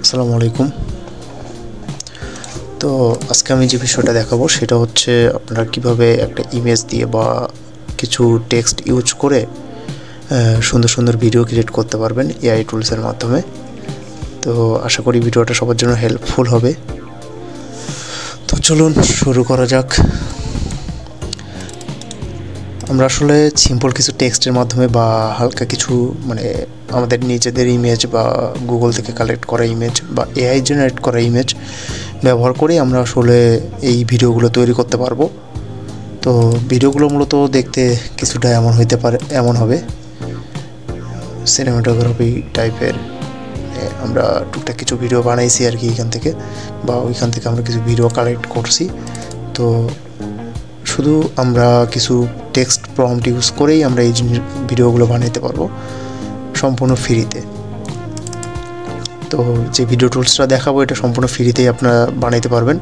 আসসালামু আলাইকুম। তো আজকে আমি যে বিষয়টা দেখাবো সেটা হচ্ছে আপনারা কিভাবে একটা ইমেজ দিয়ে বা কিছু টেক্সট ইউজ করে সুন্দর সুন্দর ভিডিও ক্রিয়েট করতে পারবেন এআই টুলসের মাধ্যমে। তো আশা করি ভিডিওটা সবার জন্য হেল্পফুল হবে। তো চলুন শুরু করা যাক। আমরা আসলে সিম্পল কিছু টেক্সটের মাধ্যমে বা হালকা কিছু আমাদের নিজেদের ইমেজ বা গুগল থেকে কালেক্ট করা ইমেজ বা এআই জেনারেট করা ইমেজ ব্যবহার করে আমরা আসলে এই ভিডিওগুলো তৈরি করতে পারবো। তো ভিডিওগুলো মূলত দেখতে কিছুটা এমন হবে সিনেমাটোগ্রাফি টাইপের। আমরা টুকটাক কিছু ভিডিও বানাইছি আর কি এখান থেকে, বা ওইখান থেকে আমরা কিছু ভিডিও কালেক্ট করছি। তো শুধু আমরা কিছু টেক্সট প্রম্পট ইউজ করেই আমরা এই ভিডিওগুলো বানাইতে পারবো সম্পূর্ণ ফ্রিতে। তো যে ভিডিও টুলসটা দেখাবো এটা সম্পূর্ণ ফ্রিতেই আপনারা বানাইতে পারবেন।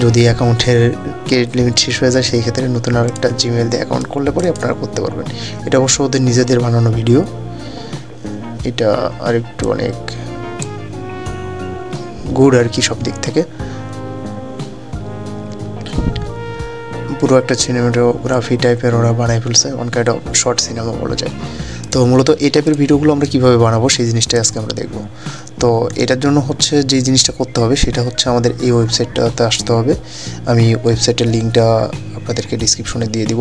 যদি অ্যাকাউন্টের ক্রেডিট লিমিট শেষ হয়ে যায় সেই ক্ষেত্রে নতুন আরেকটা জিমেল দিয়ে অ্যাকাউন্ট করলে পরে আপনারা করতে পারবেন। এটা অবশ্য ওদের নিজেদের বানানো ভিডিও। এটা আরেকটু অনেক গুড আর কি সব দিক থেকে। পুরো একটা সিনেমাটোগ্রাফি টাইপের ওরা বানাই ফেলছে, one kind of short cinema বলা যায়। তো মূলত এই টাইপের ভিডিওগুলো আমরা কীভাবে বানাবো সেই জিনিসটাই আজকে আমরা দেখব। তো এটার জন্য হচ্ছে যে জিনিসটা করতে হবে সেটা হচ্ছে আমাদের এই ওয়েবসাইটটাতে আসতে হবে। আমি ওয়েবসাইটের লিঙ্কটা আপনাদেরকে ডিসক্রিপশনে দিয়ে দিব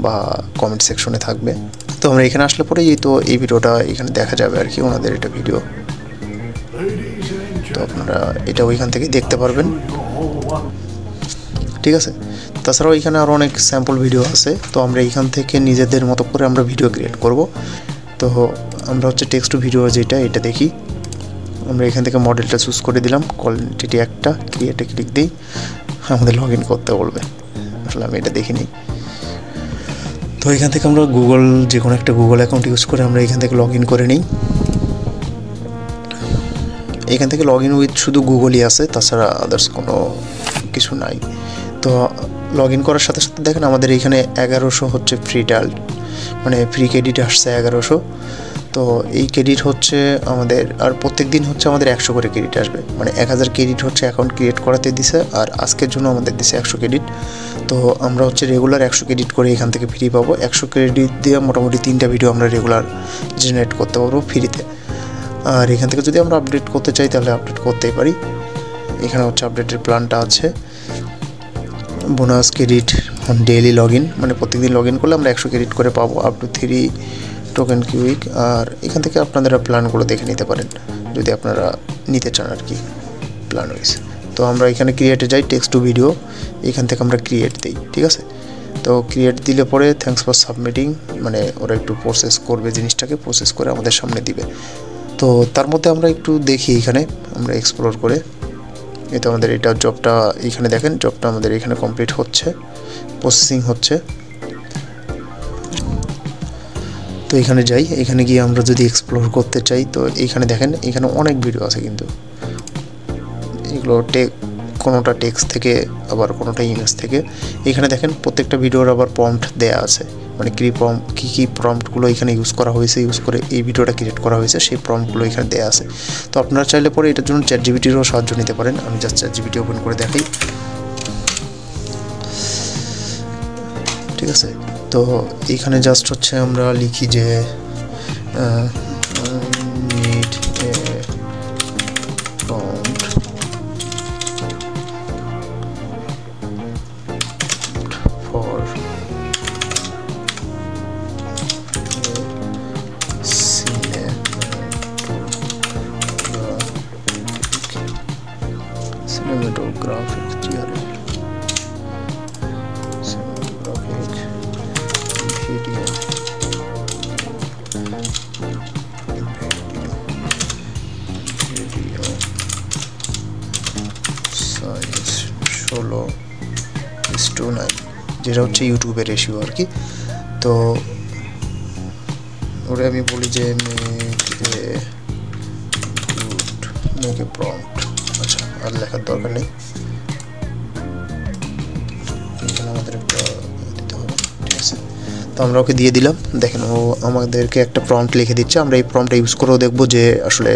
বা কমেন্ট সেকশনে থাকবে। তো আমরা এখানে আসলে পরে এই ভিডিওটা এখানে দেখা যাবে আর কি, ওনাদের এটা ভিডিও। তো আপনারা এটা ওইখান থেকে দেখতে পারবেন, ঠিক আছে। তাছাড়াও এখানে আরও অনেক স্যাম্পল ভিডিও আছে। তো আমরা এইখান থেকে নিজেদের মতো করে আমরা ভিডিও ক্রিয়েট করব। তো আমরা হচ্ছে টেক্সট টু ভিডিও এটা দেখি। আমরা এখান থেকে মডেলটা চুজ করে দিলাম, কোয়ালিটি একটা, ক্রিয়েটে ক্লিক দিই, আমাদের লগ ইন করতে বলবে। আসলে আমি এটা দেখিনি। তো এখান থেকে আমরা যে কোনো একটা গুগল অ্যাকাউন্ট ইউজ করে আমরা এখান থেকে লগ ইন করে নিই। এখান থেকে লগ ইন উইথ শুধু গুগলই আছে, তাছাড়া আদার্স কোনো কিছু নাই। তো লগ ইন করার সাথে সাথে দেখেন আমাদের এইখানে 1100 হচ্ছে ফ্রি ফ্রি ক্রেডিট আসছে 1100। তো এই ক্রেডিট হচ্ছে আমাদের, আর প্রত্যেক দিন হচ্ছে আমাদের 100 করে ক্রেডিট আসবে, 1000 ক্রেডিট হচ্ছে অ্যাকাউন্ট ক্রিয়েট করাতে দিছে, আর আজকের জন্য আমাদের দিছে 100 ক্রেডিট। তো আমরা হচ্ছে রেগুলার 100 ক্রেডিট করে এখান থেকে ফ্রি পাবো। 100 ক্রেডিট দিয়ে মোটামুটি 3টা ভিডিও আমরা রেগুলার জেনারেট করতে পারবো ফ্রিতে। আর এখান থেকে যদি আমরা আপডেট করতে চাই তাহলে আপডেট করতেই পারি। এখানে হচ্ছে আপডেটের প্ল্যানটা আছে। Bonus credit daily log in, প্রত্যেকদিন লগ ইন করলে আমরা 100 ক্রেডিট করে পাবো আপ টু 3 টোকেন কিউইক। আর এখান থেকে আপনারা প্ল্যানগুলো দেখে নিতে পারেন যদি আপনারা নিতে চান আর কি প্ল্যান ওয়াইজ। তো আমরা এখানে ক্রিয়েটে যাই, টেক্সট টু ভিডিও, এখান থেকে আমরা ক্রিয়েট দিই, ঠিক আছে। তো ক্রিয়েট দিলে পরে থ্যাঙ্কস ফর সাবমিটিং, ওরা একটু প্রসেস করবে, জিনিসটাকে প্রসেস করে আমাদের সামনে দিবে। তো তার মধ্যে আমরা একটু দেখি, এখানে আমরা এক্সপ্লোর করে। এটা আমাদের জবটা এখানে দেখেন, জবটা আমাদের এখানে কমপ্লিট হচ্ছে, প্রসেসিং হচ্ছে। তো এখানে যাই, এখানে গিয়ে আমরা যদি এক্সপ্লোর করতে চাই তো এইখানে দেখেন, এখানে অনেক ভিডিও আছে, কিন্তু এগুলো কোনোটা টেক্সট থেকে আবার কোনোটা ইমেজ থেকে। এখানে দেখেন প্রত্যেকটা ভিডিওর আবার প্রম্পট দেয়া আছে, কী প্রম্পটগুলো এখানে ইউজ করে এই ভিডিওটা ক্রিয়েট করা হয়েছে সেই প্রম্পটগুলো এখানে দেয়া আছে। তো আপনারা চাইলে পরে এটার জন্য চ্যাটজিপিটিরও সাহায্য নিতে পারেন। আমি জাস্ট চ্যাটজিপিটি ওপেন করে দেখাই, ঠিক আছে। তো এইখানে জাস্ট হচ্ছে আমরা লিখি যে need a prompt for cinematographic video size 16:9, যেটা হচ্ছে ইউটিউবের রেশিও আর কি। তো ওটা আমি বলি যে মেক এ প্রম্পট। আচ্ছা, আর লেখার দরকার নেই, এখানে আমাদের একটা দিতে হবে, ঠিক আছে। তো আমরা ওকে দিয়ে দিলাম। দেখেন ও আমাদেরকে একটা প্রম্পট লিখে দিচ্ছে। আমরা এই প্রম্পটটা ইউজ করেও দেখবো যে আসলে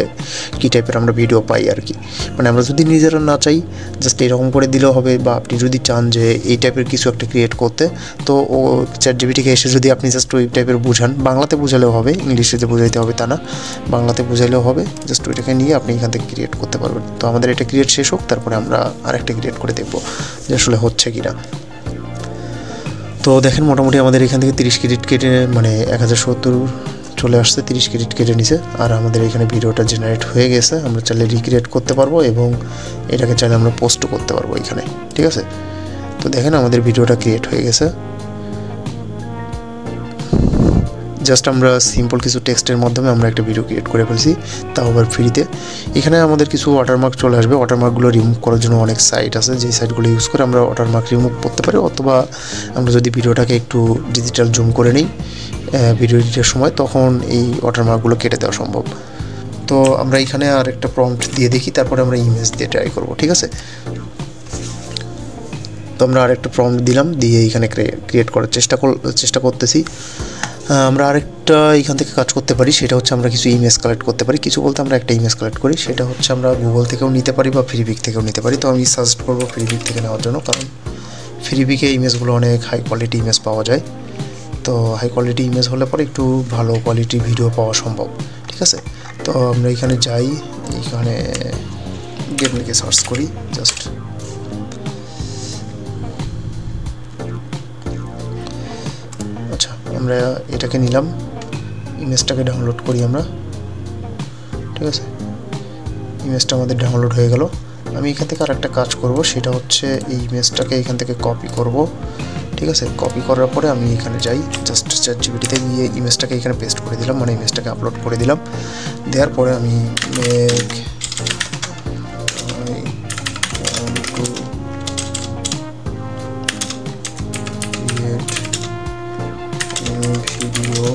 কী টাইপের আমরা ভিডিও পাই আর কি। মানে আমরা যদি নিজেরা না চাই জাস্ট এরকম করে দিলেও হবে, বা আপনি যদি চান যে এই টাইপের কিছু একটা ক্রিয়েট করতে, তো ও ChatGPT-কে এসে যদি আপনি জাস্ট ওই টাইপের বুঝান, বাংলাতে বুঝালেও হবে, ইংলিশে বুঝাইতে হবে তা না, বাংলাতে বুঝাইলেও হবে, জাস্ট ওইটাকে নিয়ে আপনি এখান থেকে ক্রিয়েট করতে পারবেন। তো আমাদের এটা ক্রিয়েট শেষ হোক, তারপরে আমরা আরেকটা ক্রিয়েট করে দেখবো যে আসলে হচ্ছে কি না। তো দেখেন মোটামুটি আমাদের এখান থেকে 30 ক্রেডিট কেটে মানে 1070 চলে আসছে, 30 ক্রেডিট কেটে নিছে। আর আমাদের এখানে ভিডিওটা জেনারেট হয়ে গেছে। আমরা চাইলে রিক্রিয়েট করতে পারবো এবং এটাকে চাইলে আমরা পোস্টও করতে পারবো এখানে, ঠিক আছে। তো দেখেন আমাদের ভিডিওটা ক্রিয়েট হয়ে গেছে। জাস্ট আমরা সিম্পল কিছু টেক্সটের মাধ্যমে আমরা একটা ভিডিও ক্রিয়েট করে ফেলছি, তাও আবার ফ্রিতে। এখানে আমাদের কিছু ওয়াটারমার্ক চলে আসবে। ওয়াটারমার্কগুলো রিমুভ করার জন্য অনেক সাইট আছে, যেই সাইটগুলো ইউজ করে আমরা ওয়াটারমার্ক রিমুভ করতে পারি, অথবা আমরা যদি ভিডিওটাকে একটু ডিজিটাল জুম করে নিই ভিডিও এডিটের সময়, তখন এই ওয়াটারমার্কগুলো কেটে দেওয়া সম্ভব। তো আমরা এখানে আর একটা প্রম্পট দিয়ে দেখি, তারপরে আমরা ইমেজ দিয়ে ট্রাই করবো, ঠিক আছে। তো আমরা আরেকটা প্রম্পট দিলাম, দিয়ে এখানে ক্রিয়েট করার চেষ্টা করতেছি। আমরা আরেকটা এখান থেকে কাজ করতে পারি, সেটা হচ্ছে আমরা কিছু ইমেজ কালেক্ট করতে পারি। কিছু বলতে আমরা একটা ইমেজ কালেক্ট করি, সেটা হচ্ছে আমরা গুগল থেকেও নিতে পারি বা ফ্রিপিক থেকেও নিতে পারি। তো আমি সাজেস্ট করবো ফ্রিপিক থেকে নেওয়ার জন্য, কারণ ফ্রিপিকে ইমেজগুলো অনেক হাই কোয়ালিটি ইমেজ পাওয়া যায়। তো হাই কোয়ালিটি ইমেজ হলে পরে একটু ভালো কোয়ালিটি ভিডিও পাওয়া সম্ভব, ঠিক আছে। তো আমরা এখানে যাই, এখানে গেম লিখে সার্চ করি জাস্ট। আচ্ছা, আমরা এটাকে নিলাম, ইমেজটাকে ডাউনলোড করি আমরা, ঠিক আছে। ইমেজটা আমাদের ডাউনলোড হয়ে গেল। আমি এখান থেকে আর একটা কাজ করব, সেটা হচ্ছে এই ইমেজটাকে এখান থেকে কপি করব, ঠিক আছে। কপি করার পরে আমি এখানে যাই, জাস্ট ChatGPT-তে গিয়ে ইমেজটাকে এখানে পেস্ট করে দিলাম, মানে ইমেজটাকে আপলোড করে দিলাম। দেওয়ার পরে আমি ভিডিও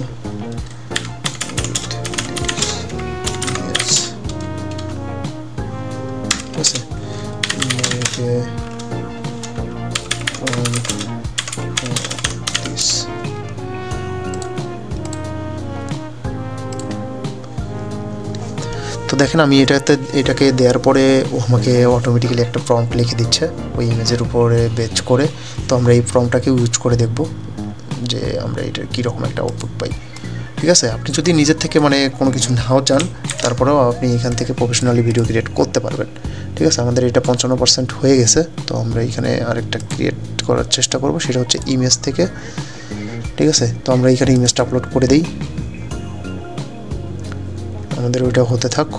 ঠিক আছে, তো দেখেন আমি এটাকে দেওয়ার পরে ও আমাকে অটোমেটিক্যালি একটা প্রম্পট লিখে দিচ্ছে ওই ইমেজের উপরে বেচ করে। তো আমরা এই প্রম্পটটাকে ইউজ করে দেখব যে আমরা এটার কীরকম একটা আউটপুট পাই, ঠিক আছে। আপনি যদি নিজের থেকে মানে কোনো কিছু নাও চান, তারপরেও আপনি এখান থেকে প্রফেশনালি ভিডিও ক্রিয়েট করতে পারবেন, ঠিক আছে। আমাদের এটা 55% হয়ে গেছে। তো আমরা এখানে আরেকটা ক্রিয়েট করার চেষ্টা করব, সেটা হচ্ছে ইমেজ থেকে, ঠিক আছে। তো আমরা এখানে ইমেজটা আপলোড করে দিই, আমাদের ওইটা হতে থাক।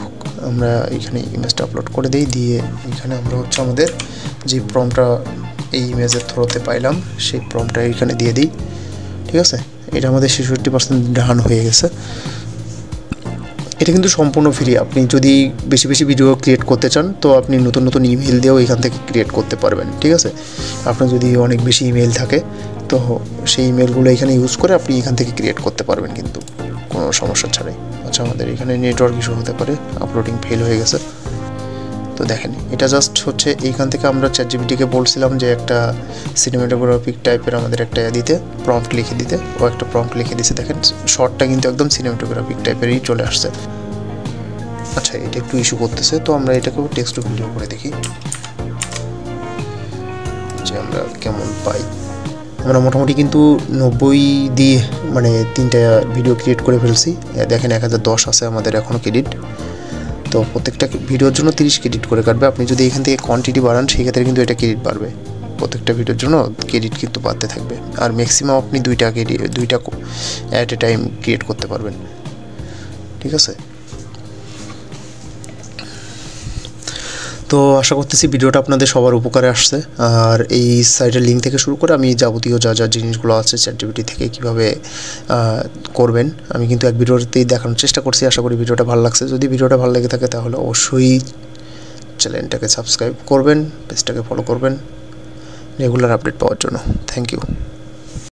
আমরা এখানে ইমেজটা আপলোড করে দিই, দিয়ে এখানে আমরা হচ্ছে আমাদের যে প্রম্পটটা এই ইমেজের থ্রোতে পাইলাম, সেই প্রম্পটটা এখানে দিয়ে দিই, ঠিক আছে। এটা আমাদের 66% ডান হয়ে গেছে। এটা কিন্তু সম্পূর্ণ ফ্রি। আপনি যদি বেশি বেশি ভিডিও ক্রিয়েট করতে চান, তো আপনি নতুন নতুন ইমেল দিয়েও এখান থেকে ক্রিয়েট করতে পারবেন, ঠিক আছে। আপনার যদি অনেক বেশি ইমেল থাকে, তো সেই ইমেলগুলো এখানে ইউজ করে আপনি এখান থেকে ক্রিয়েট করতে পারবেন, কিন্তু কোনো সমস্যা ছাড়াই। আচ্ছা, আমাদের এখানে নেটওয়ার্ক ইস্যু হতে পারে, আপলোডিং ফেল হয়ে গেছে। তো দেখেন এটা জাস্ট হচ্ছে এইখান থেকে আমরা ChatGPT-কে বলছিলাম যে একটা সিনেমাটোগ্রাফিক টাইপের আমাদের একটা দিতে, প্রম্পট লিখে দিতে। ও একটা প্রম্পট লিখে দিয়েছে, দেখেন শর্টটা কিন্তু একদম সিনেমাটোগ্রাফিক টাইপেরই চলে আসছে। আচ্ছা, এটা একটু ইস্যু করতেছে, তো আমরা এটাকেও টেক্সট টু ভিডিও করে দেখি যে আমরা কেমন পাই। আমরা মোটামুটি কিন্তু 90 দিয়ে মানে 3টা ভিডিও ক্রিয়েট করে ফেলছি। দেখেন 1010 আছে আমাদের এখনও ক্রেডিট। তো প্রত্যেকটা ভিডিওর জন্য 30 ক্রেডিট করে কাটবে। আপনি যদি এখান থেকে কোয়ান্টিটি বাড়ান, সেক্ষেত্রে কিন্তু এটা ক্রেডিট বাড়বে। প্রত্যেকটা ভিডিওর জন্য ক্রেডিট কিন্তু বাড়তে থাকবে। আর ম্যাক্সিমাম আপনি 2টা অ্যাট এ টাইম ক্রিয়েট করতে পারবেন, ঠিক আছে। তো আশা করতেছি ভিডিওটা আপনাদের সবার উপকারে আসছে। আর এই সাইটের লিঙ্ক থেকে শুরু করে আমি যাবতীয় যা যা জিনিসগুলো আছে ChatGPT থেকে কীভাবে করবেন, আমি কিন্তু এক ভিডিওতেই দেখানোর চেষ্টা করছি। আশা করি ভিডিওটা ভালো লাগছে। যদি ভিডিওটা ভালো লেগে থাকে, তাহলে অবশ্যই চ্যানেলটাকে সাবস্ক্রাইব করবেন, পেজটাকে ফলো করবেন রেগুলার আপডেট পাওয়ার জন্য। Thank you.